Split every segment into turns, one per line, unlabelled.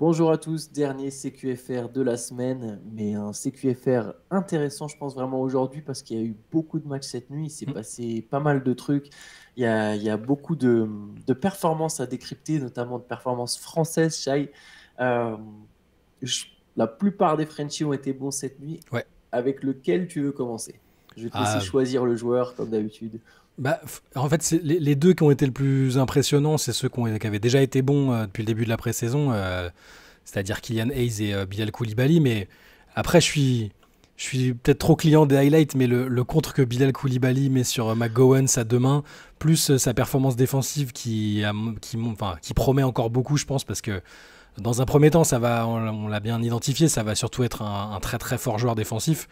Bonjour à tous, dernier CQFR de la semaine, mais un CQFR intéressant, je pense vraiment aujourd'hui, parce qu'il y a eu beaucoup de matchs cette nuit, il s'est
Mm.
passé pas mal de trucs, il y a beaucoup de performances à décrypter, notamment de performances françaises, Shai. Euh, la plupart des Frenchies ont été bons cette nuit,
Ouais.
avec lequel tu veux commencer? Je vais te laisser
Ah,
choisir le joueur, comme d'habitude.
en fait, c'est les deux qui ont été le plus impressionnants, c'est ceux qui avaient déjà été bons depuis le début de la pré-saison, c'est-à-dire Kylian Hayes et Bilal Koulibaly. Mais après, je suis peut-être trop client des highlights, mais le contre que Bilal Koulibaly met sur McGowan à deux mains, plus sa performance défensive qui promet encore beaucoup, je pense, parce que dans un premier temps, on l'a bien identifié, ça va surtout être un très très fort joueur défensif.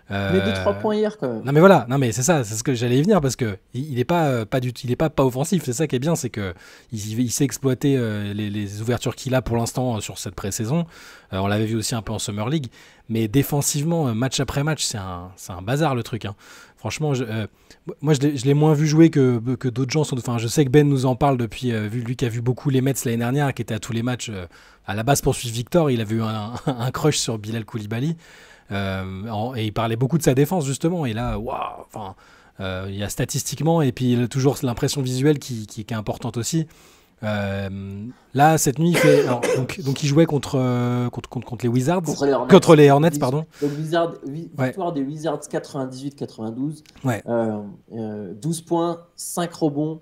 Mais deux trois
Euh,
points hier quand même.
non mais voilà, non mais c'est ça, c'est ce que j'allais y venir parce que il est pas il est pas offensif. C'est ça qui est bien, c'est que il sait exploiter les ouvertures qu'il a pour l'instant sur cette pré-saison. On l'avait vu aussi un peu en Summer League, mais défensivement, match après match, c'est un bazar le truc, hein. Franchement, moi je l'ai moins vu jouer que d'autres gens. Enfin, je sais que Ben nous en parle depuis, vu lui qui a vu beaucoup les Mets l'année dernière, qui était à tous les matchs à la base pour suivre Victor. Il avait eu un crush sur Bilal Koulibaly. Et il parlait beaucoup de sa défense justement. Et là, waouh, enfin, il y a statistiquement et puis il a toujours l'impression visuelle qui est importante aussi. Là, cette nuit, donc il jouait contre les Wizards,
Contre les Hornets.
contre les Hornets, pardon.
Donc
Ouais,
victoire des Wizards 98-92.
ouais.
12 points, 5 rebonds,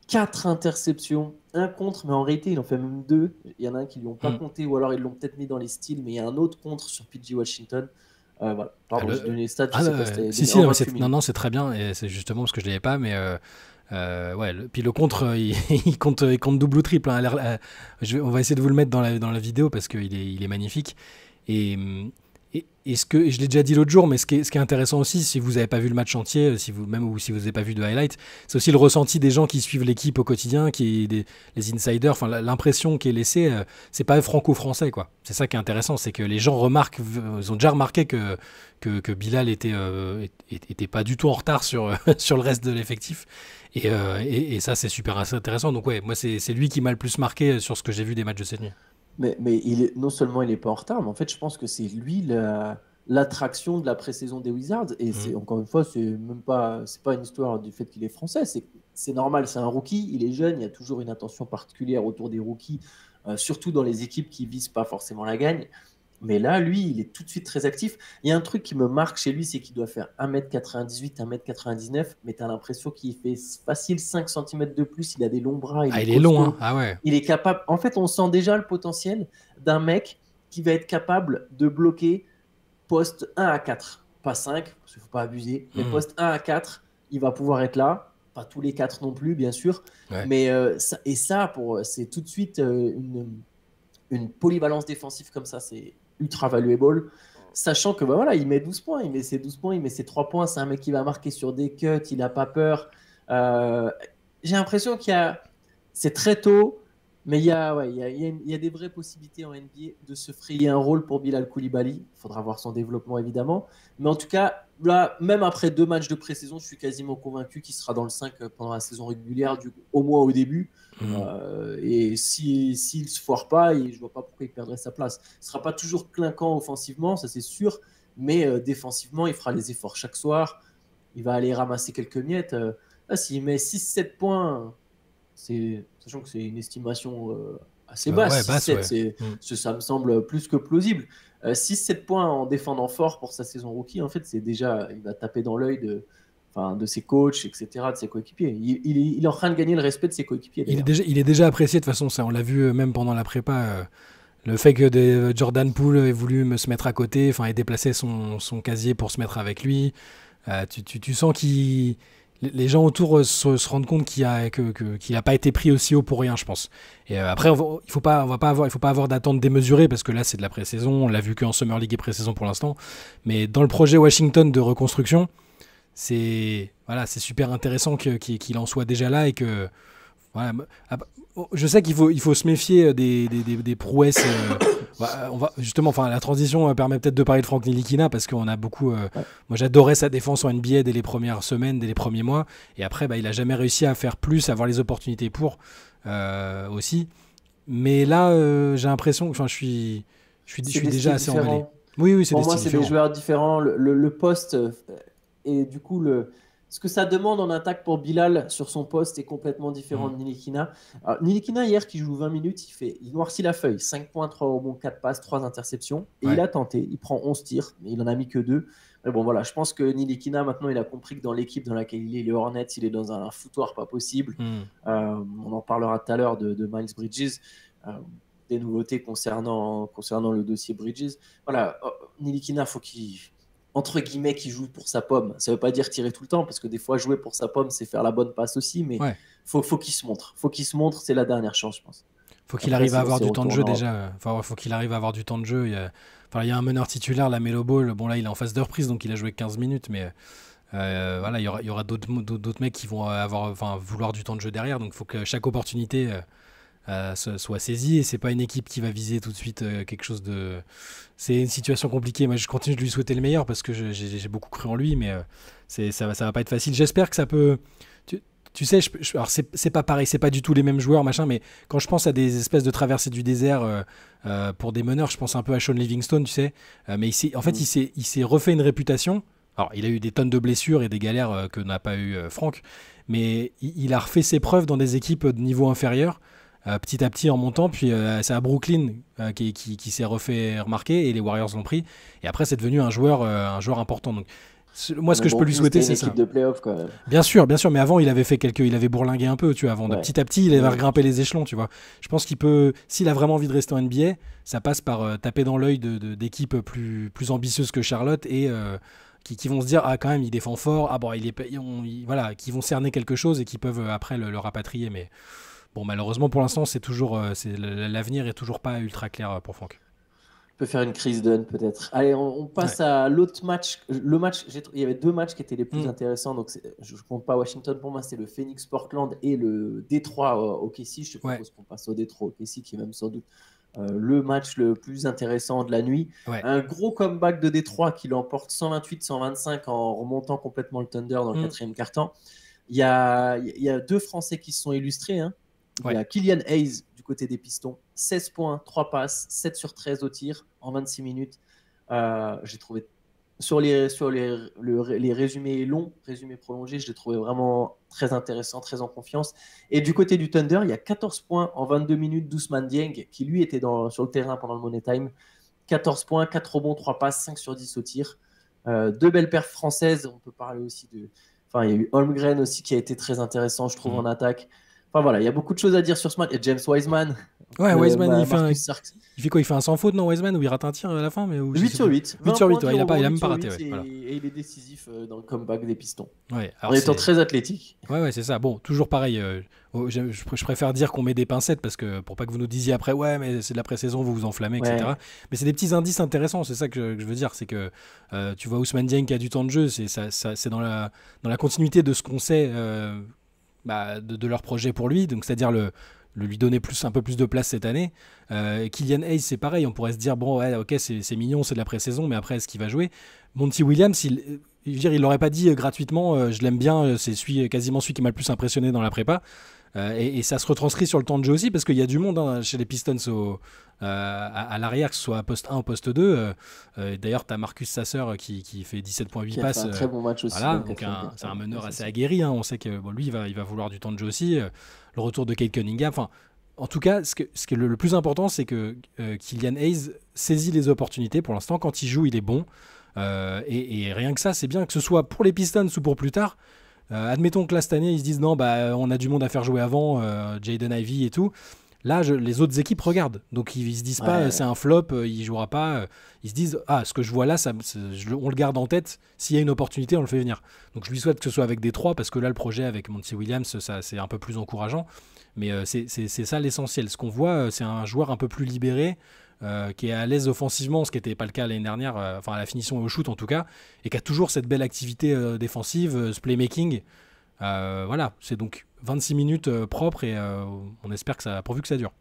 4 interceptions, un contre, mais en réalité, il en fait même deux. Il y en a un qui ne lui ont pas
Mm.
compté, ou alors ils l'ont peut-être mis dans les styles, mais il y a un autre contre sur PG Washington. Voilà. Pardon, j'ai donné les stats, je sais pas si tu
Si,
donné
si,
en
non, mais
28
non, non,
minutes.
c'est très bien et c'est justement parce que je l'avais pas, mais ouais, puis le contre, il compte double ou triple, hein. On va essayer de vous le mettre dans la vidéo parce qu'il est magnifique. Et, et je l'ai déjà dit l'autre jour, mais ce qui est intéressant aussi, si vous n'avez pas vu le match entier, même ou si vous n'avez pas vu de highlight, c'est aussi le ressenti des gens qui suivent l'équipe au quotidien, les insiders, enfin l'impression qui est laissée, c'est pas franco-français, quoi. C'est ça qui est intéressant, c'est que les gens remarquent, ils ont déjà remarqué que Bilal était pas du tout en retard sur, sur le reste de l'effectif. Et ça, c'est super intéressant. Donc ouais, moi, c'est lui qui m'a le plus marqué sur ce que j'ai vu des matchs de cette nuit.
Mais non seulement il n'est pas en retard, mais en fait, je pense que c'est lui l'attraction de la pré-saison des Wizards. Et
Mhm.
c'est encore une fois, c'est pas une histoire du fait qu'il est français. C'est normal, c'est un rookie, il est jeune, il y a toujours une attention particulière autour des rookies, surtout dans les équipes qui visent pas forcément la gagne. Mais là, lui, il est tout de suite très actif. Il y a un truc qui me marque chez lui, c'est qu'il doit faire 1m98, 1m99, mais tu as l'impression qu'il fait facile 5 cm de plus. Il a des longs bras, il
Ah,
est
il est long, hein.
costaud.
Ah ouais.
Il est capable. En fait, on sent déjà le potentiel d'un mec qui va être capable de bloquer poste 1 à 4. Pas 5, parce qu'il ne faut pas abuser, mais
Mhm.
poste 1 à 4, il va pouvoir être là. Pas tous les 4 non plus, bien sûr.
Ouais.
Mais c'est tout de suite une polyvalence défensive comme ça, c'est ultra valuable. Sachant que voilà, il met 12 points, il met ses 12 points, il met ses 3 points, c'est un mec qui va marquer sur des cuts, il n'a pas peur. Euh, j'ai l'impression c'est très tôt, mais il y a des vraies possibilités en NBA de se frayer un rôle pour Bilal Koulibaly. Il faudra voir son développement évidemment. Mais en tout cas, là, même après 2 matchs de pré-saison, je suis quasiment convaincu qu'il sera dans le 5 pendant la saison régulière, au moins au début.
Mhm.
Et s'il ne se foire pas, je ne vois pas pourquoi il perdrait sa place. Il ne sera pas toujours clinquant offensivement, ça c'est sûr, mais défensivement, il fera les efforts chaque soir. Il va aller ramasser quelques miettes. Là, s'il met 6-7 points, sachant que c'est une estimation assez
Ouais,
basse,
basse,
6-7,
ouais. Mhm.
ça me semble plus que plausible. 6-7 points en défendant fort pour sa saison rookie, en fait, c'est déjà, il va taper dans l'œil de ses coachs, etc., de ses coéquipiers. Il est en train de gagner le respect de ses coéquipiers,
Il est
d'ailleurs.
déjà, il est déjà apprécié de toute façon, ça on l'a vu même pendant la prépa. Le fait que Jordan Poole ait voulu se mettre à côté, enfin ait déplacé son casier pour se mettre avec lui, tu sens qu'il les gens autour se rendent compte qu'il a pas été pris aussi haut pour rien, je pense. Et après, il faut pas avoir d'attente démesurée parce que là, c'est de la pré-saison. On l'a vu qu'en Summer League et pré-saison pour l'instant. Mais dans le projet Washington de reconstruction, c'est super intéressant qu'il en soit déjà là et que voilà. Je sais qu'il faut se méfier des prouesses. Justement, enfin, la transition permet peut-être de parler de Frank Nilikina parce qu'on a beaucoup.
Ouais.
Moi, j'adorais sa défense en NBA dès les premières semaines, dès les premiers mois, et après, il a jamais réussi à faire plus, à avoir les opportunités pour aussi. Mais là, j'ai l'impression que je
C'est
suis
des
déjà
styles
assez emballé.
différents.
Oui, oui, c'est
Pour
des
moi,
styles
c'est des
différents.
joueurs différents. Le poste et du coup, ce que ça demande en attaque pour Bilal sur son poste est complètement différent
Mm.
de Nilikina. Alors, Nilikina, hier, qui joue 20 minutes, il noircit la feuille. 5 points, 3 rebonds, 4 passes, 3 interceptions. Et il
Ouais.
a tenté. Il prend 11 tirs, mais il en a mis que 2. Mais bon, voilà, je pense que Nilikina, maintenant, il a compris que dans l'équipe dans laquelle il est, les Hornets, il est dans un foutoir pas possible.
Mm.
On en parlera tout à l'heure de Miles Bridges. Euh, des nouveautés concernant le dossier Bridges. Voilà, Nilikina, faut qu'il entre guillemets qu'il joue pour sa pomme. Ça veut pas dire tirer tout le temps parce que des fois jouer pour sa pomme c'est faire la bonne passe aussi, mais
Ouais.
faut qu'il se montre. Faut qu'il se montre, c'est la dernière chance, je pense.
Faut qu'il
Après
arrive à avoir du temps de
retour en
jeu
Europe.
déjà. Enfin, faut qu'il arrive à avoir du temps de jeu. Enfin, il y a un meneur titulaire, la Melo Ball. Bon, là, il est en phase de reprise, donc il a joué 15 minutes. Mais voilà, il y aura d'autres mecs qui vont vouloir du temps de jeu derrière. Donc, il faut que chaque opportunité soit saisie. Et c'est pas une équipe qui va viser tout de suite quelque chose de. C'est une situation compliquée. Moi, je continue de lui souhaiter le meilleur parce que j'ai beaucoup cru en lui. Mais ça va pas être facile. J'espère que ça peut. Tu sais, alors c'est pas pareil, c'est pas du tout les mêmes joueurs, machin, mais quand je pense à des espèces de traversées du désert pour des meneurs, je pense un peu à Sean Livingstone, tu sais. Mais en fait, il s'est refait une réputation. Alors, il a eu des tonnes de blessures et des galères que n'a pas eu Franck, mais il a refait ses preuves dans des équipes de niveau inférieur, petit à petit en montant. Puis c'est à Brooklyn qui s'est refait remarquer et les Warriors l'ont pris. Et après, c'est devenu un joueur important. Donc, moi, ce
Mais
que je peux lui
Brooklyn,
souhaiter,
c'était une
c'est ça.
équipe de playoff quand même.
Bien sûr, mais avant il avait il avait bourlingué un peu, tu vois, avant.
Ouais.
Petit à petit, il avait
Ouais.
grimpé les échelons, tu vois. Je pense qu'il peut, s'il a vraiment envie de rester en NBA, ça passe par taper dans l'œil d'équipes plus ambitieuses que Charlotte et qui vont se dire ah quand même il défend fort, ah bon voilà, qui vont cerner quelque chose et qui peuvent après le rapatrier. Mais bon, malheureusement pour l'instant c'est toujours l'avenir est toujours pas ultra clair pour Franck.
Peut faire une crise d'un peut-être. Allez, on
Ouais.
passe à l'autre match. Le match, il y avait deux matchs qui étaient les plus
Mm.
intéressants. Donc, je ne compte pas Washington pour moi, c'est le Phoenix Portland et le Détroit OKC. Je te
Ouais.
propose qu'on passe au Détroit OKC, qui est même sans doute le match le plus intéressant de la nuit.
Ouais.
Un gros comeback de Détroit qui l'emporte 128-125 en remontant complètement le Thunder dans le
Mm.
quatrième quart-temps. Il y a deux Français qui se sont illustrés, hein. Il y
Ouais.
a Killian Hayes du côté des Pistons, 16 points, 3 passes, 7 sur 13 au tir en 26 minutes. J'ai trouvé sur les résumés longs, résumés prolongés, je l'ai trouvé vraiment très intéressant, très en confiance. Et du côté du Thunder, il y a 14 points en 22 minutes d'Ousmane Dieng, qui lui était sur le terrain pendant le Money Time. 14 points, 4 rebonds, 3 passes, 5 sur 10 au tir. Deux belles perfs françaises. On peut parler aussi de. Enfin, il y a eu Holmgren aussi qui a été très intéressant, je trouve,
Mm.
en attaque. Enfin voilà, il y a beaucoup de choses à dire sur ce match. Et James Wiseman,
Ouais, Wiseman,
Marcus Sarks.
il fait quoi? Il fait un sans faute, non, Wiseman, ou il rate un tir à la fin, mais ou, je
8
sais
sur
plus.
8,
8
20
sur
points,
8, ouais,
10
il a
rebonds,
même
8
pas
sur
raté,
8
ouais, voilà.
et il est décisif dans le comeback des Pistons.
Ouais, alors
En étant très athlétique.
Ouais, c'est ça. Bon, toujours pareil. Je préfère dire qu'on met des pincettes parce que pour pas que vous nous disiez après, ouais, mais c'est de la pré-saison, vous vous enflammez,
Ouais.
etc. Mais c'est des petits indices intéressants. C'est ça que je veux dire. C'est que tu vois Ousmane Dieng qui a du temps de jeu. C'est dans la continuité de ce qu'on sait de leur projet pour lui. Donc, c'est-à-dire le lui donner un peu plus de place cette année. Killian Hayes, c'est pareil. On pourrait se dire, bon, ouais, ok, c'est mignon, c'est de la pré-saison, mais après, est-ce qu'il va jouer? Monty Williams, il l'aurait pas dit gratuitement, je l'aime bien, c'est quasiment celui qui m'a le plus impressionné dans la prépa. Et ça se retranscrit sur le temps de jeu aussi, parce qu'il y a du monde hein, chez les Pistons à l'arrière, que ce soit à poste 1 ou poste 2. D'ailleurs, tu as Marcus Sasser qui fait 17,8
Qui a
passes.
fait un très bon match aussi.
Voilà,
dans le
donc
quatrième
c'est un
quart-temps.
meneur assez aguerri. Hein. On sait que lui, il va vouloir du temps de jeu aussi. Le retour de Kate Cunningham. Enfin, en tout cas, ce qui est le plus important, c'est que Killian Hayes saisit les opportunités. Pour l'instant, quand il joue, il est bon. Et rien que ça, c'est bien que ce soit pour les Pistons ou pour plus tard. Admettons que là, cette année, ils se disent non, on a du monde à faire jouer avant, Jaden Ivey et tout. Là, les autres équipes regardent. Donc, ils se disent pas c'est un flop, il jouera pas. Ils se disent ce que je vois là, on le garde en tête. S'il y a une opportunité, on le fait venir. Donc, je lui souhaite que ce soit avec Détroit parce que là, le projet avec Monty Williams, ça, c'est un peu plus encourageant. Mais c'est ça l'essentiel. Ce qu'on voit, c'est un joueur un peu plus libéré. Qui est à l'aise offensivement, ce qui n'était pas le cas l'année dernière, enfin à la finition et au shoot en tout cas, et qui a toujours cette belle activité défensive, ce playmaking. Voilà, c'est donc 26 minutes propres et on espère pourvu que ça dure.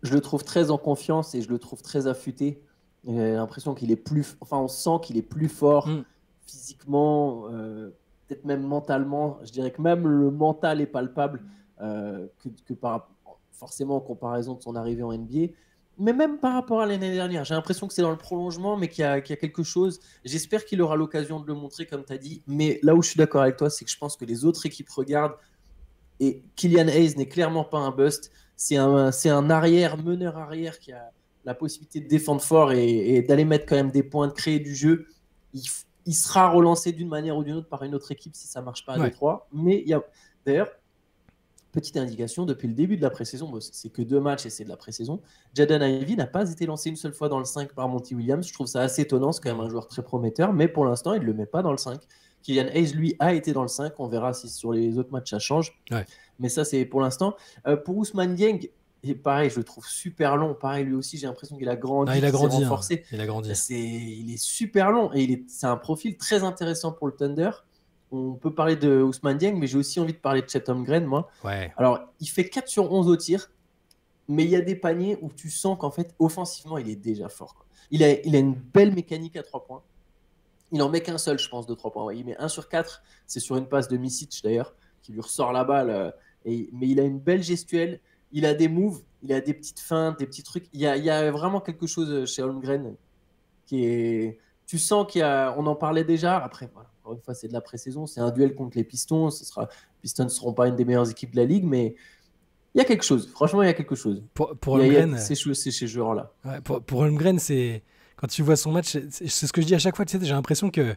Je le trouve très en confiance et je le trouve très affûté. J'ai l'impression qu'il est plus. Enfin, on sent qu'il est plus fort
Mm.
physiquement, peut-être même mentalement. Je dirais que même le mental est palpable que par. forcément en comparaison de son arrivée en NBA. Mais même par rapport à l'année dernière, j'ai l'impression que c'est dans le prolongement, mais qu'il y a quelque chose. J'espère qu'il aura l'occasion de le montrer, comme tu as dit. Mais là où je suis d'accord avec toi, c'est que je pense que les autres équipes regardent. Et Killian Hayes n'est clairement pas un bust. C'est un arrière, meneur arrière qui a la possibilité de défendre fort et d'aller mettre quand même des points, de créer du jeu. Il sera relancé d'une manière ou d'une autre par une autre équipe si ça ne marche pas à Détroit. Mais d'ailleurs, petite indication, depuis le début de la pré-saison, c'est que 2 matchs et c'est de la pré-saison, Jaden Ivey n'a pas été lancé une seule fois dans le 5 par Monty Williams. Je trouve ça assez étonnant, c'est quand même un joueur très prometteur, mais pour l'instant, il ne le met pas dans le 5. Killian Hayes, lui, a été dans le 5. On verra si sur les autres matchs ça change.
Ouais.
Mais ça, c'est pour l'instant. Pour Ousmane Dieng, et pareil, je le trouve super long. Pareil, lui aussi, j'ai l'impression qu'il a grandi,
il a grandi,
s'est renforcé.
Il a grandi.
Il est super long et c'est un profil très intéressant pour le Thunder. On peut parler de Ousmane Dieng, mais j'ai aussi envie de parler de Chet Holmgren, moi.
Ouais.
Alors, il fait 4 sur 11 au tir, mais il y a des paniers où tu sens qu'en fait, offensivement, il est déjà fort, quoi. Il a une belle mécanique à 3 points. Il en met qu'un seul, je pense, de 3 points. Ouais, il met 1 sur 4. C'est sur une passe de Micic, d'ailleurs, qui lui ressort la balle. Mais il a une belle gestuelle. Il a des moves. Il a des petites feintes, des petits trucs. Il y a vraiment quelque chose chez Holmgren qui est... Tu sens on en parlait déjà. Après, voilà, encore une fois, c'est de la pré-saison. C'est un duel contre les Pistons. Les Pistons ne seront pas une des meilleures équipes de la Ligue, mais il y a quelque chose. Franchement, il y a quelque chose.
Pour Holmgren,
c'est ces joueurs-là.
Ouais, pour Holmgren, c'est... Quand tu vois son match, c'est ce que je dis à chaque fois. Tu sais, j'ai l'impression que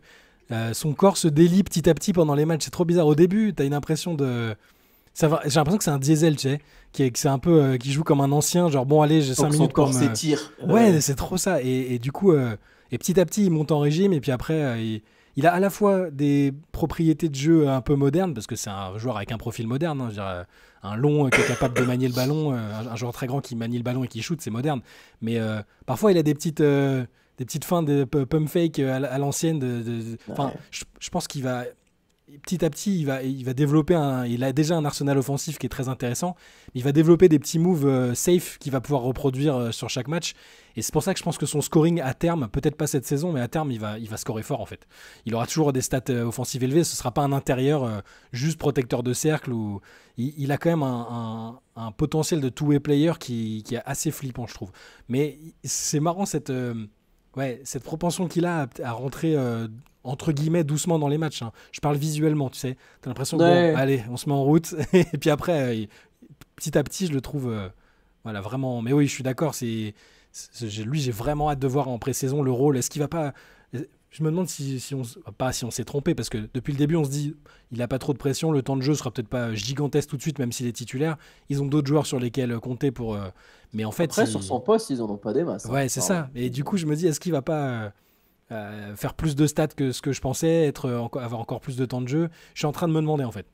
son corps se délie petit à petit pendant les matchs. C'est trop bizarre. Au début, tu as une impression de... J'ai l'impression que c'est un diesel, tu sais, que c'est un peu qui joue comme un ancien, genre bon allez, j'ai 5 minutes pour
s'étire.
Ouais, c'est trop ça. Et du coup, et petit à petit, il monte en régime et puis après, il a à la fois des propriétés de jeu un peu modernes parce que c'est un joueur avec un profil moderne, hein, je veux dire, un long qui est capable de manier le ballon, un joueur très grand qui manie le ballon et qui shoot, c'est moderne. Mais parfois, il a des petites fins de pump fake à l'ancienne. Enfin, je pense qu'il va petit à petit, il va développer il a déjà un arsenal offensif qui est très intéressant. Il va développer des petits moves safe qu'il va pouvoir reproduire sur chaque match. Et c'est pour ça que je pense que son scoring à terme, peut-être pas cette saison, mais à terme, il va scorer fort en fait. Il aura toujours des stats offensives élevées. Ce sera pas un intérieur juste protecteur de cercle. Il a quand même un potentiel de two-way player qui est assez flippant, je trouve. Mais c'est marrant cette propension qu'il a à rentrer entre guillemets doucement dans les matchs, hein. Je parle visuellement, tu sais. T'as l'impression que bon, allez, on se met en route et puis après petit à petit je le trouve voilà, vraiment. Mais oui, je suis d'accord, lui j'ai vraiment hâte de voir en pré-saison le rôle. Est-ce qu'il va pas... Je me demande si on s'est trompé parce que depuis le début on se dit il a pas trop de pression, le temps de jeu sera peut-être pas gigantesque tout de suite même s'il est titulaire. Ils ont d'autres joueurs sur lesquels compter pour mais en fait
après sur son poste, ils en ont pas des masses.
Ouais, c'est ça. Et du coup, je me dis est-ce qu'il va pas faire plus de stats que ce que je pensais, avoir encore plus de temps de jeu. Je suis en train de me demander en fait.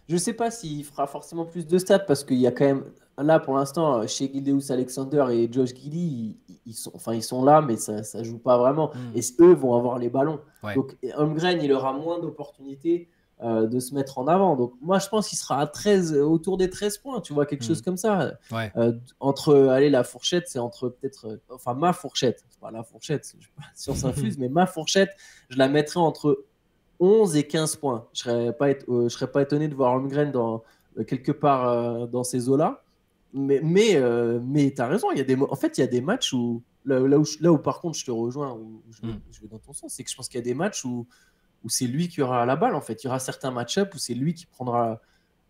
Je sais pas s'il fera forcément plus de stats parce qu'il y a quand même là pour l'instant chez Gilgeous Alexander et Josh Giddey ils sont là mais ça joue pas vraiment et eux vont avoir les ballons. Ouais. Donc Holmgren il aura moins d'opportunités de se mettre en avant. Donc moi je pense qu'il sera à 13 autour des 13 points, tu vois, quelque chose comme ça.
Ouais.
Entre la fourchette, c'est entre peut-être ma fourchette, c'est pas la fourchette, je sais pas si on s'infuse mais ma fourchette, je la mettrai entre 11 et 15 points. Je ne serais pas étonné de voir Holmgren quelque part dans ces eaux-là. Mais tu as raison, en fait, il y a des matchs où, là où par contre je te rejoins, où je vais dans ton sens, c'est que je pense qu'il y a des matchs où c'est lui qui aura la balle. En fait, il y aura certains match-ups où c'est lui qui prendra.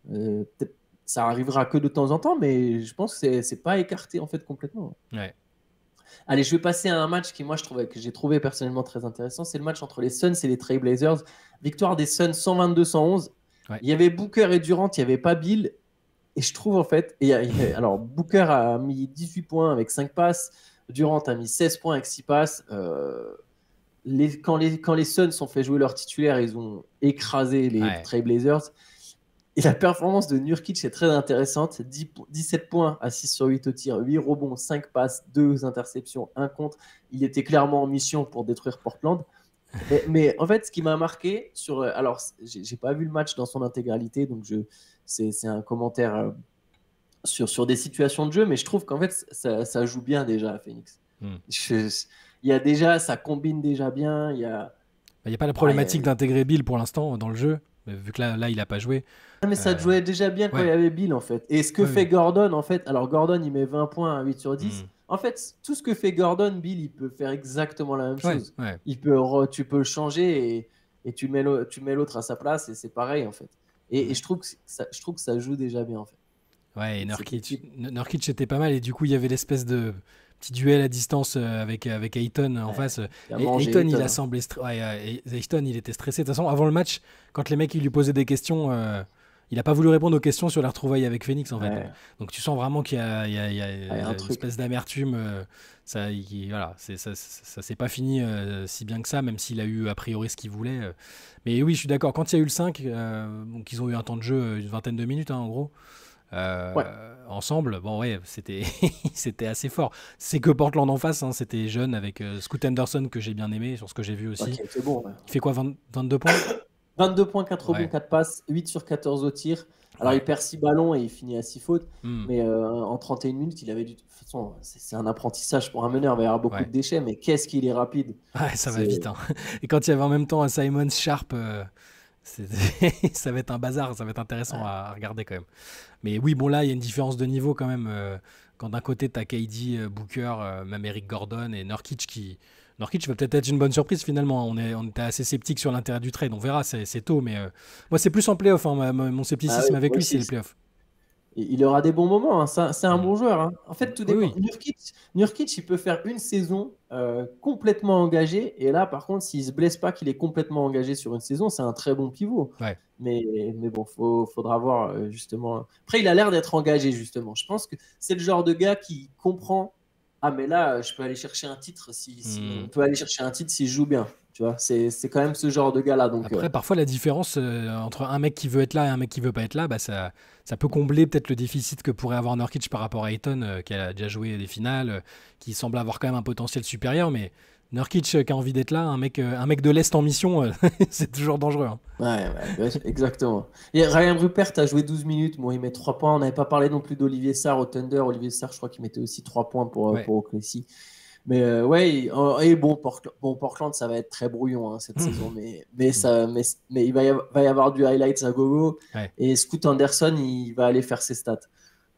Peut-être, ça arrivera que de temps en temps, mais je pense que c'est pas écarté en fait complètement.
Ouais.
Allez, je vais passer à un match que j'ai trouvé personnellement très intéressant. C'est le match entre les Suns et les Trail Blazers. Victoire des Suns 122-111. Ouais. Il y avait Booker et Durant, il n'y avait pas Bill. Et je trouve en fait, alors Booker a mis 18 points avec 5 passes. Durant a mis 16 points avec 6 passes. Quand les Suns ont fait jouer leurs titulaires, ils ont écrasé les Trail Blazers. Et la performance de Nurkic est très intéressante. 17 points à 6 sur 8 au tir, 8 rebonds, 5 passes, 2 interceptions, 1 contre. Il était clairement en mission pour détruire Portland. Mais en fait, ce qui m'a marqué, alors, j'ai pas vu le match dans son intégralité, donc c'est un commentaire sur des situations de jeu, mais je trouve qu'en fait, ça joue bien déjà à Phoenix. Il y a ça combine déjà bien. Il n'y
a pas la problématique d'intégrer Bill pour l'instant dans le jeu. Mais vu que là, il a pas joué.
Ah, mais ça jouait déjà bien quand il y
Ouais,
avait Bill, en fait. Et ce que
ouais,
fait
ouais.
Gordon, en fait, alors Gordon, il met 20 points à 8 sur 10.
Hmm.
En fait, tout ce que fait Gordon, Bill, il peut faire exactement la même
Ouais,
chose.
ouais.
Tu peux le changer et tu mets l'autre à sa place et c'est pareil, en fait. Et
Mhm.
je trouve que ça joue déjà bien, en fait.
Ouais, et
Cette
Nurkic,
équipe,
Nurkic était pas mal, et du coup, il y avait l'espèce de petit duel à distance avec Ayton en
ouais,
face.
il a
Et
mangé
Ayton, il
Ayton,
a
hein.
semblé ouais, et Ayton, il était stressé. De toute façon, avant le match, quand les mecs ils lui posaient des questions, il a pas voulu répondre aux questions sur la retrouvaille avec Phoenix, en fait.
Ouais,
Donc tu sens vraiment qu'il y a,
il y a un
une
truc.
espèce d'amertume. Voilà, ça s'est pas fini si bien que ça, même s'il a eu a priori ce qu'il voulait. Mais oui, je suis d'accord. Quand il y a eu le 5, donc ils ont eu un temps de jeu, une vingtaine de minutes, hein, en gros.
Ouais,
Ensemble, bon ouais, c'était c'était assez fort. C'est que Portland en face, hein, c'était jeune avec Scoot Henderson que j'ai bien aimé sur ce que j'ai vu aussi.
ok, c'est bon. Ouais.
Il fait quoi, 22 points?
22 points, 4 rebonds,
Ouais,
4 passes, 8 sur 14 au tir. Alors, il
ouais.
perd 6 ballons et il finit à 6 fautes.
Hmm,
Mais en 31 minutes, il avait du. De toute façon, c'est un apprentissage pour un meneur. Il va y avoir beaucoup
ouais.
de déchets, mais qu'est-ce qu'il est rapide.
Ouais, ça va
C'est.
vite, hein. Et quand il y avait en même temps un Simon Sharp, ça va être un bazar, ça va être intéressant
Ouais.
à regarder quand même. Mais oui, bon là, il y a une différence de niveau quand même. Quand d'un côté, tu as KD, Booker, même Eric Gordon et Nurkic qui... Nurkic va peut-être être une bonne surprise finalement. On était assez sceptique sur l'intérêt du trade. On verra, c'est tôt. Mais moi, c'est plus en playoff, hein. Mon
Ah
scepticisme
oui,
avec
moi
lui, c'est
aussi.
les playoffs.
Il aura des bons moments, hein. C'est un
Mm.
bon joueur, hein. En fait, tout
Oui,
dépend.
oui.
Nurkic, il peut faire une saison complètement engagée. Et là, par contre, s'il se blesse pas, qu'il est complètement engagé sur une saison, c'est un très bon pivot.
Ouais.
Mais, mais bon, faudra voir justement. Après, il a l'air d'être engagé, justement. Je pense que c'est le genre de gars qui comprend. Ah, mais là, je peux aller chercher un titre si
Mm.
on peut aller chercher un titre s'il joue bien. Tu vois, c'est quand même ce genre de gars-là. Donc,
Après, parfois, la différence entre un mec qui veut être là et un mec qui veut pas être là, bah, ça peut combler peut-être le déficit que pourrait avoir Nurkic par rapport à Ayton, qui a déjà joué des finales, qui semble avoir quand même un potentiel supérieur. Mais Nurkic qui a envie d'être là, un mec de l'Est en mission, c'est toujours dangereux, hein.
ouais, exactement. Et Ryan Rupert a joué 12 minutes. Bon, il met 3 points. On n'avait pas parlé non plus d'Olivier Sarr au Thunder. Olivier Sarr, je crois qu'il mettait aussi 3 points
Ouais.
pour OKC. Mais ouais, et bon, Portland, ça va être très brouillon hein, cette saison.
Mm.
Mais va y avoir du highlights à gogo.
Ouais.
Et Scoot Anderson, il va aller faire ses stats.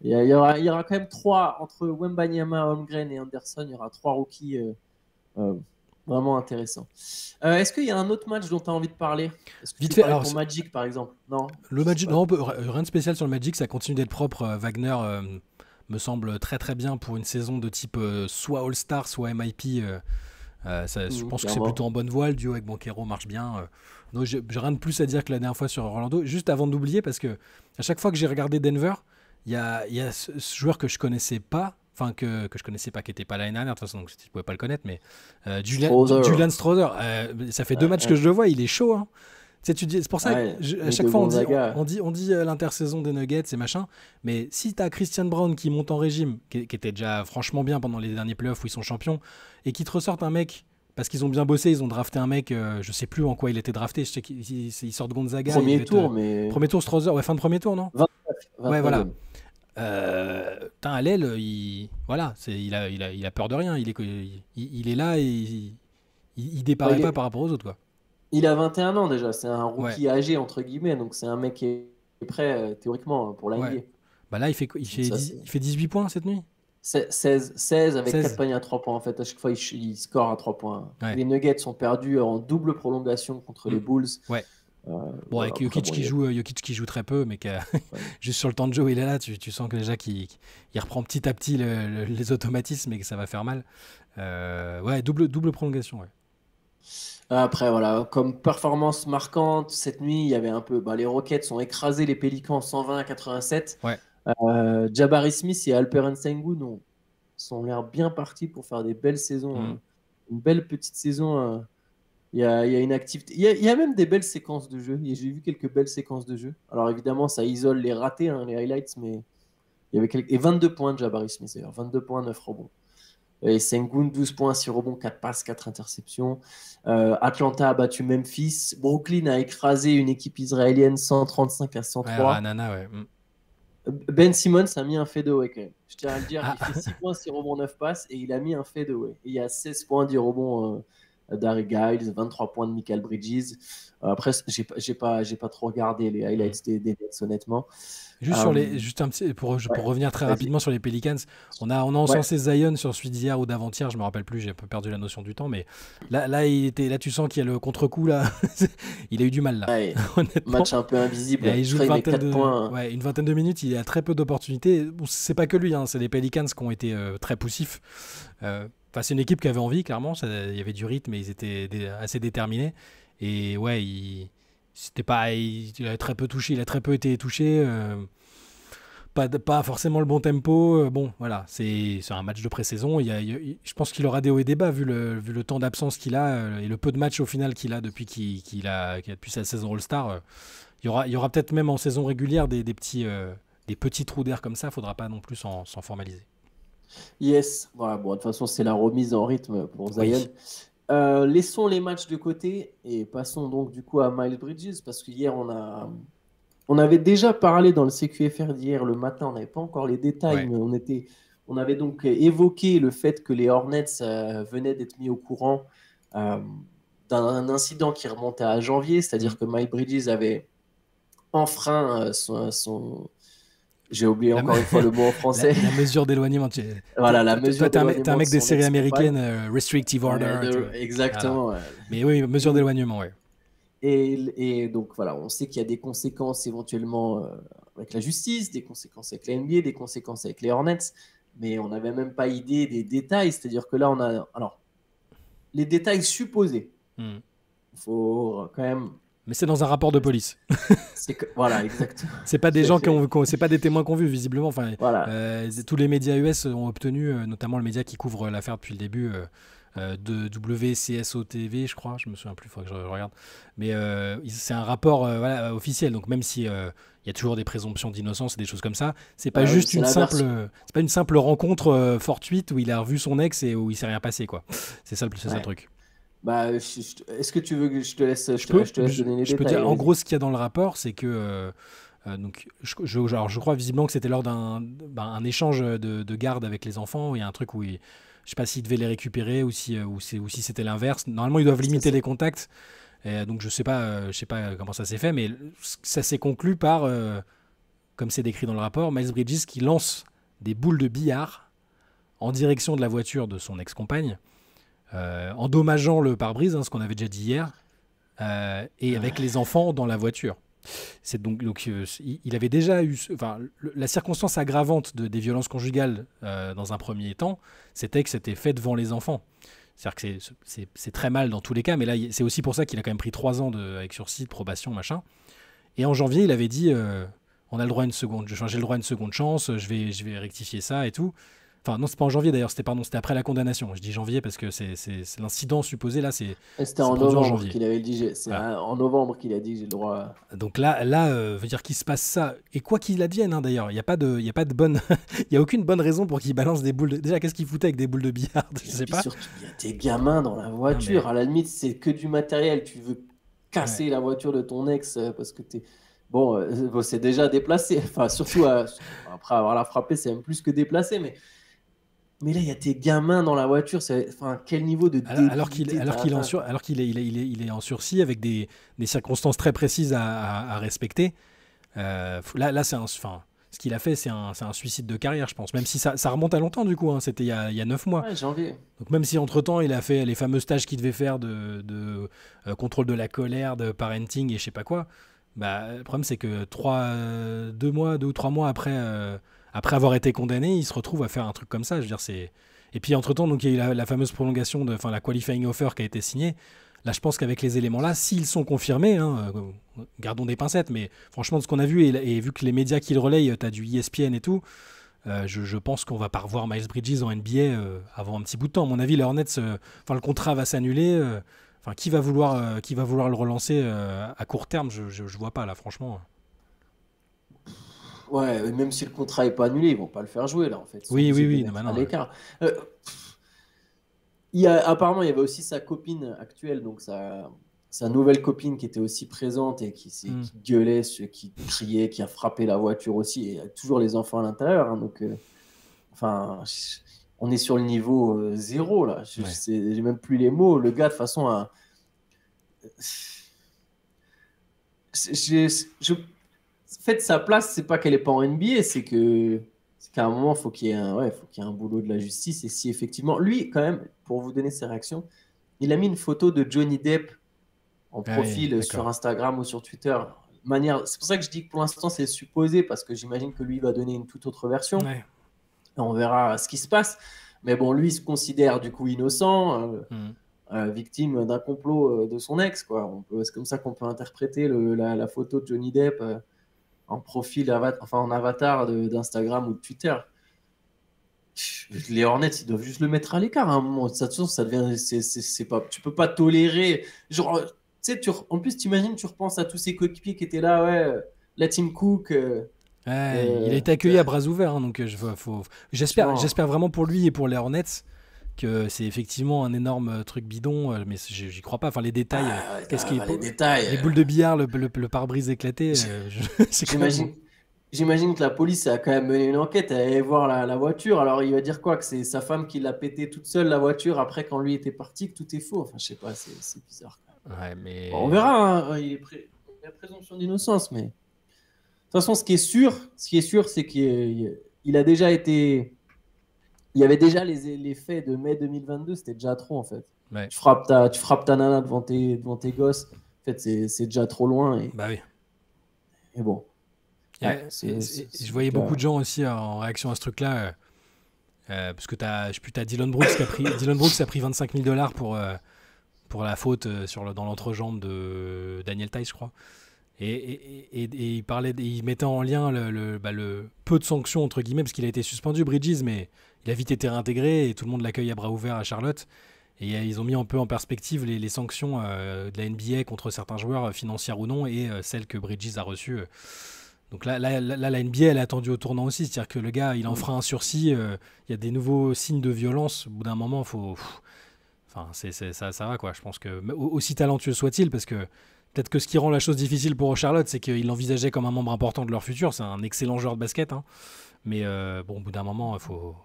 Il y aura quand même trois, entre Wembanyama, Holmgren et Anderson, il y aura trois rookies euh, vraiment intéressants. Est-ce qu'il y a un autre match dont tu as envie de parler? Est-ce que tu
Vite
veux
fait,
parler de
alors
ton Magic, par exemple? Non,
le
je sais
Magic,
pas.
non, rien de spécial sur le Magic, ça continue d'être propre. Wagner me semble très très bien pour une saison de type soit All-Star, soit MIP. Je pense que c'est
Clairement.
plutôt en bonne voie. Le duo avec Banquero marche bien. Donc j'ai rien de plus à dire que la dernière fois sur Orlando. Juste avant d'oublier, parce que à chaque fois que j'ai regardé Denver, il y a ce joueur que je connaissais pas. Enfin, que je connaissais pas, qui était pas l'année dernière, de toute façon, donc je pouvais pas le connaître, mais
Strother.
Julian Strother, ça fait deux matchs que
Ouais,
je le vois, il est chaud, hein. Tu sais, c'est pour ça que
ouais,
à
mais
chaque
de
fois
Gonzaga.
on dit l'intersaison des Nuggets et machin, mais si t'as Christian Brown qui monte en régime, qui était déjà franchement bien pendant les derniers playoffs où ils sont champions, et qui te ressortent un mec, parce qu'ils ont bien bossé, ils ont drafté un mec, je sais plus en quoi il était drafté, je sais qu'il sort de Gonzaga, il devait
Premier
être
tour, mais
premier tour Strother, ouais, fin de premier tour, non?
29,
Ouais, voilà.
29e.
Putain, à l'aile, voilà, il a peur de rien, il est là et il
Bah,
déparait pas par rapport aux autres, quoi.
il a 21 ans déjà, c'est un
Ouais,
rookie âgé, entre guillemets, donc c'est un mec qui est prêt théoriquement pour la
ouais.
NBA.
Bah là,
Donc ça, c'est
il fait 18 points cette nuit.
16 avec 4
16.
paniers à 3 points. En fait, à chaque fois, il score à 3 points.
Ouais.
Les Nuggets ont perdu en double prolongation contre
Mm.
les Bulls.
Ouais.
Euh,
Bon,
voilà,
avec
après, bon,
Jokic qui joue très peu, mais
ouais.
juste sur le temps de jeu où il est là, tu sens que déjà il reprend petit à petit les automatismes et que ça va faire mal. Ouais, double prolongation, ouais.
Après, voilà, comme performance marquante, cette nuit, il y avait un peu. Bah, les Rockets ont écrasé les Pélicans 120 à 87.
Ouais.
Jabari Smith et Alperen Sengun sont l'air bien partis pour faire des belles saisons,
Mm.
hein. Une belle petite saison. Il y a une activité. Il y a même des belles séquences de jeu. J'ai vu quelques belles séquences de jeu. Alors évidemment, ça isole les ratés, hein, les highlights, mais il y avait quelques... Et 22 points de Jabari Smith, d'ailleurs. 22 points, 9 rebonds. Et Sengun, 12 points, 6 rebonds, 4 passes, 4 interceptions. Atlanta a battu Memphis. Brooklyn a écrasé une équipe israélienne 135 à
Ouais,
103.
Nana, ouais. Mm.
Ben Simmons a mis un fadeaway quand même. Je tiens à le dire,
Ah,
il fait 6 points, 6 rebonds, 9 passes et il a mis un fadeaway. Et il y a 16 points, 10 rebonds Darry Giles, 23 points de Michael Bridges. Après, j'ai pas trop regardé les highlights des Nets, honnêtement.
Juste un petit, pour
Ouais,
revenir très
vas-y.
rapidement sur les Pelicans, on a
Ouais,
encensé Zion sur celui d'hier ou d'avant-hier, je me rappelle plus, j'ai un peu perdu la notion du temps, mais là tu sens qu'il y a le contre-coup là, il a eu du mal là,
ouais.
honnêtement.
Match un peu invisible.
Il
Je
joue
crois qu'il met 4 points.
ouais, une vingtaine de minutes, il a très peu d'opportunités. Bon, c'est pas que lui, hein, c'est les Pelicans qui ont été très poussifs. Enfin, c'est une équipe qui avait envie, clairement. Il y avait du rythme et ils étaient assez déterminés. Et ouais, c'était pas, il a très peu touché, il a très peu été touché. Pas forcément le bon tempo. Bon, voilà, c'est un match de pré-saison. Je pense qu'il aura des hauts et des bas vu le temps d'absence qu'il a et le peu de matchs au final qu'il a depuis depuis sa saison All-Star. Il y aura peut-être même en saison régulière des petits trous d'air comme ça. Faudra pas non plus s'en formaliser.
Yes. Voilà, bon, de toute façon, c'est la remise en rythme pour
Oui.
Zion. Laissons les matchs de côté et passons donc du coup à Miles Bridges parce qu'hier, on avait déjà parlé dans le CQFR d'hier le matin, on n'avait pas encore les détails,
Ouais.
mais on avait donc évoqué le fait que les Hornets venaient d'être mis au courant euh, d'un incident qui remontait à janvier,
Mm.
c'est-à-dire que Miles Bridges avait enfreint j'ai oublié
La, me-
encore une fois le mot en français.
la mesure d'éloignement.
Voilà, la
Toi,
mesure
t'es un
d'éloignement de
mec des
son
séries
ex-compagne.
américaines, restrictive order. Voilà.
Exactement. Ouais.
Mais oui, mesure
Et,
d'éloignement, ouais.
et donc voilà, on sait qu'il y a des conséquences éventuellement avec la justice, des conséquences avec la NBA, des conséquences avec les Hornets, mais on n'avait même pas idée des détails. C'est-à-dire que là, on a alors les détails supposés.
Mm.
Il faut quand même.
Mais c'est dans un rapport de police.
Voilà, exactement.
C'est pas des gens c'est pas des témoins qu'on vu visiblement. Enfin,
Voilà,
tous les médias US ont obtenu, notamment le média qui couvre l'affaire depuis le début, de WCSO-TV, je crois. Je me souviens plus, il faudrait que je regarde. Mais c'est un rapport voilà, officiel. Donc même si il y a toujours des présomptions d'innocence et des choses comme ça, c'est pas
bah oui,
juste
c'est l'inverse.
c'est pas une simple rencontre fortuite où il a revu son ex et où il s'est rien passé quoi. C'est ça le
Ouais.
truc.
Bah, est-ce que tu veux que je te laisse, je te laisse donner les
Je peux
détails?
dire, en
Vas-y.
gros, ce qu'il y a dans le rapport, c'est que donc, alors, je crois visiblement que c'était lors un échange de garde avec les enfants. Il y a un truc où je sais pas s'ils devaient les récupérer ou si c'était l'inverse. Normalement, ils doivent
C'est
limiter
ça.
les contacts. Et donc, je sais pas comment ça s'est fait, mais ça s'est conclu par, comme c'est décrit dans le rapport, Miles Bridges qui lance des boules de billard en direction de la voiture de son ex-compagne, endommageant le pare-brise, hein, ce qu'on avait déjà dit hier, et avec les enfants dans la voiture. C'est il avait déjà eu, enfin, la circonstance aggravante des violences conjugales dans un premier temps, c'était que c'était fait devant les enfants. C'est-à-dire que c'est très mal dans tous les cas, mais là, c'est aussi pour ça qu'il a quand même pris 3 ans avec sursis, de probation, machin. Et en janvier, il avait dit, on a le droit à une seconde, j'ai le droit à une seconde chance, je vais rectifier ça et tout. Enfin, non, c'est pas en janvier d'ailleurs, c'était après la condamnation. Je dis janvier parce que c'est l'incident supposé, là,
Et c'était
c'est
en
produit en
novembre
janvier.
qu'il avait dit,
Voilà.
en novembre qu'il a dit, j'ai le droit.
Donc veut dire qu'il se passe ça. Et quoi qu'il advienne, hein, d'ailleurs, il y a pas de bonne, il y a aucune bonne raison pour qu'il balance des boules. Déjà, qu'est-ce qu'il foutait avec des boules de billard? Je
Et
sais
puis
pas.
surtout, il y a tes gamins dans la
Non
voiture.
mais
À la limite, c'est que du matériel. Tu veux
ouais.
casser la voiture de ton ex parce que t'es. Bon, bon, c'est déjà déplacé. Enfin, surtout après avoir la frappé, c'est même plus que déplacé. Mais là, il y a tes gamins dans la voiture. Enfin, quel niveau de débilité t'as atteint, quoi.
Alors qu'il il est en sursis avec des circonstances très précises à respecter. Là, enfin, ce qu'il a fait, c'est un suicide de carrière, je pense. Même si ça remonte à longtemps, du coup. Hein, c'était il y a 9 mois.
Ouais, janvier.
Donc même si entre-temps, il a fait les fameux stages qu'il devait faire contrôle de la colère, de parenting et je sais pas quoi, bah, le problème c'est que 2 ou 3 mois après avoir été condamné, il se retrouve à faire un truc comme ça. Je veux dire, et puis entre-temps, donc, il y a eu la fameuse prolongation, enfin la qualifying offer qui a été signée. Là, je pense qu'avec les éléments là, s'ils sont confirmés, hein, gardons des pincettes, mais franchement, de ce qu'on a vu, et vu que les médias qui le relayent, tu as du ESPN et tout, je pense qu'on va pas revoir Miles Bridges en NBA avant un petit bout de temps. À mon avis, les Hornets, le contrat va s'annuler. Enfin, qui va vouloir le relancer à court terme, je vois pas là, franchement.
Ouais, même si le contrat est pas annulé, ils vont pas le faire jouer là. En fait, ils sont
Oui, oui,
obligés de le
oui, non,
mettre à
maintenant.
l'écart. Apparemment, il y avait aussi sa copine actuelle, donc sa nouvelle copine qui était aussi présente et
Hmm.
qui gueulait, qui criait, qui a frappé la voiture aussi, et il y a toujours les enfants à l'intérieur. Hein, donc, enfin, on est sur le niveau zéro, là.
Ouais.
J'ai même plus les mots. Le gars, de toute façon, en fait, sa place, c'est pas qu'elle est pas en NBA, c'est qu'à un moment, il faut qu'il y ait faut qu'il y ait un boulot de la justice. Et si effectivement, lui, quand même, pour vous donner ses réactions, il a mis une photo de Johnny Depp en
Ah oui,
profil sur
d'accord.
Instagram ou sur Twitter. C'est pour ça que je dis que pour l'instant, c'est supposé, parce que j'imagine que lui va donner une toute autre version.
Ouais.
Et on verra ce qui se passe. Mais bon, lui, il se considère du coup innocent, victime d'un complot de son ex, quoi. C'est comme ça qu'on peut interpréter la photo de Johnny Depp en profil, en avatar d'Instagram ou de Twitter. Les Hornets, ils doivent juste le mettre à l'écart à un moment. Ça, de toute façon, ça devient, c'est pas, tu peux pas tolérer. Genre, tu sais, en plus, t'imagines, tu repenses à tous ces coéquipiers qui étaient là, la Team Cook.
Ouais, il a été accueilli à bras ouverts, hein, donc
Franchement,
j'espère vraiment pour lui et pour les Hornets que c'est effectivement un énorme truc bidon, mais j'y crois pas. Enfin, les détails, qu'est-ce qui est,
les détails.
les boules de billard, le pare-brise éclaté, c'est quand même.
J'imagine que la police a quand même mené une enquête, elle allait voir la voiture. Alors il va dire quoi? Que c'est sa femme qui l'a pété toute seule, la voiture, après quand lui était parti, que tout est faux. Enfin, je sais pas, c'est bizarre.
Ouais,
Bon, on
mais.
verra, hein. Il y a présomption d'innocence, mais de toute façon, ce qui est sûr, c'est qu'il a déjà été. Il y avait déjà les faits de mai 2022, c'était déjà trop en fait.
Ouais.
Tu frappes ta nana devant tes gosses. En fait, c'est déjà trop loin
Bah oui.
et bon. Ouais,
Je voyais beaucoup de gens aussi en réaction à ce truc-là. Parce que t'as Dylan Brooks Dylan Brooks a pris $25 000 pour la faute dans l'entrejambe de Daniel Theis, je crois. Et il mettait en lien le peu de sanctions entre guillemets parce qu'il a été suspendu Bridges, mais il a vite été réintégré et tout le monde l'accueille à bras ouverts à Charlotte. Et ils ont mis un peu en perspective les sanctions de la NBA contre certains joueurs, financières ou non, et celles que Bridges a reçues. Donc là, la NBA, elle est attendue au tournant aussi. C'est-à-dire que le gars, il en fera un sursis. Il y a des nouveaux signes de violence. Au bout d'un moment, enfin, ça va, quoi. Je pense que, aussi talentueux soit-il, parce que peut-être que ce qui rend la chose difficile pour Charlotte, c'est qu'il l'envisageait comme un membre important de leur futur. C'est un excellent joueur de basket, hein. Mais bon, au bout d'un moment, faut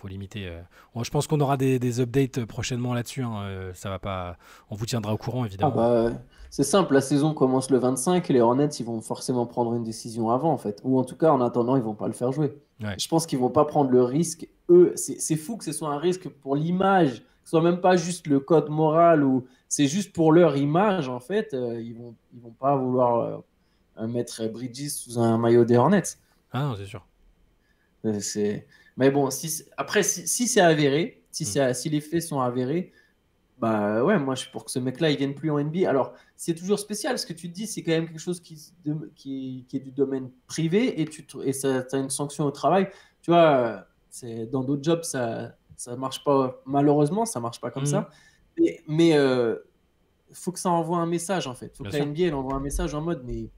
limiter. Je pense qu'on aura des updates prochainement là-dessus, hein. Ça va pas. On vous tiendra au courant,
Ah
évidemment.
bah, c'est simple, la saison commence le 25 et les Hornets, ils vont forcément prendre une décision avant, en fait. Ou en tout cas, en attendant, ils vont pas le faire jouer.
Ouais.
Je pense qu'ils vont pas prendre le risque. Eux, c'est fou que ce soit un risque pour l'image, que ce soit même pas juste le code moral ou c'est juste pour leur image, en fait. Ils vont pas vouloir mettre Bridges sous un maillot des Hornets.
Ah non, c'est sûr.
C'est... Mais bon, après, si c'est avéré,
Mm.
si les faits sont avérés, bah ouais, moi je suis pour que ce mec-là il vienne plus en NBA. Alors c'est toujours spécial ce que tu te dis, c'est quand même quelque chose qui est du domaine privé et ça as une sanction au travail. Tu vois, dans d'autres jobs ça marche pas, malheureusement ça marche pas comme
Mm.
ça. Mais faut que ça envoie un message en fait. Faut
Bien
que la
sûr.
NBA elle envoie un message en mode mais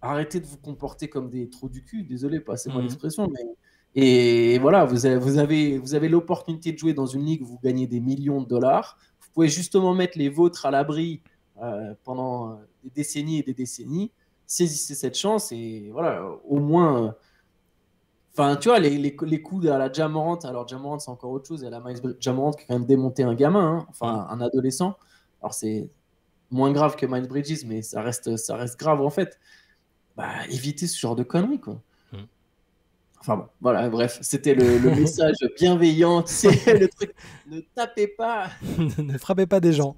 arrêtez de vous comporter comme des trous du cul. Désolé, passez-moi
Mm.
l'expression, mais et voilà, vous avez l'opportunité de jouer dans une ligue où vous gagnez des millions de dollars. Vous pouvez justement mettre les vôtres à l'abri pendant des décennies et des décennies. Saisissez cette chance et voilà, au moins. Enfin, tu vois, les coups à la Jamorant, alors Jamorant c'est encore autre chose, et à la Jamorant qui a quand même démonté un gamin, hein,
Mm.
enfin un adolescent. Alors c'est moins grave que Miles Bridges, mais ça reste grave en fait. Bah, évitez ce genre de conneries, quoi.
Mm.
Enfin bon, voilà, bref, c'était le message bienveillant, tu sais, le truc, ne tapez pas,
Ne frappez pas des gens.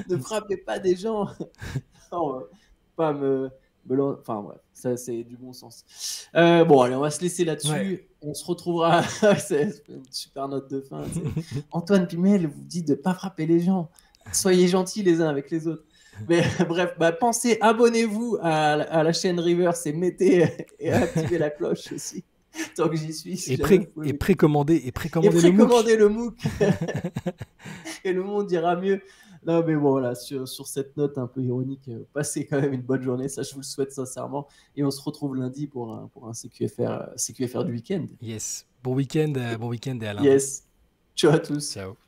ne frappez pas des gens. Non, pas enfin bref, ça c'est du bon sens. Bon, allez, on va se laisser
Ouais.
là-dessus. On se retrouvera. C'est une super note de fin. Antoine Pimel vous dit de ne pas frapper les gens. Soyez gentils les uns avec les autres. Mais bref, bah, pensez, abonnez-vous à la chaîne Reverse et mettez et activez la cloche aussi. Tant que j'y suis, si jamais vous pouvez m'écouter.
Et
Et
précommandez le MOOC.
précommandez le MOOC et le monde ira mieux. Non, mais bon, voilà, sur cette note un peu ironique, passez quand même une bonne journée. Ça, je vous le souhaite sincèrement. Et on se retrouve lundi pour un CQFR du week-end.
Yes. Bon week-end et à lundi.
Yes. Ciao à tous.
Ciao.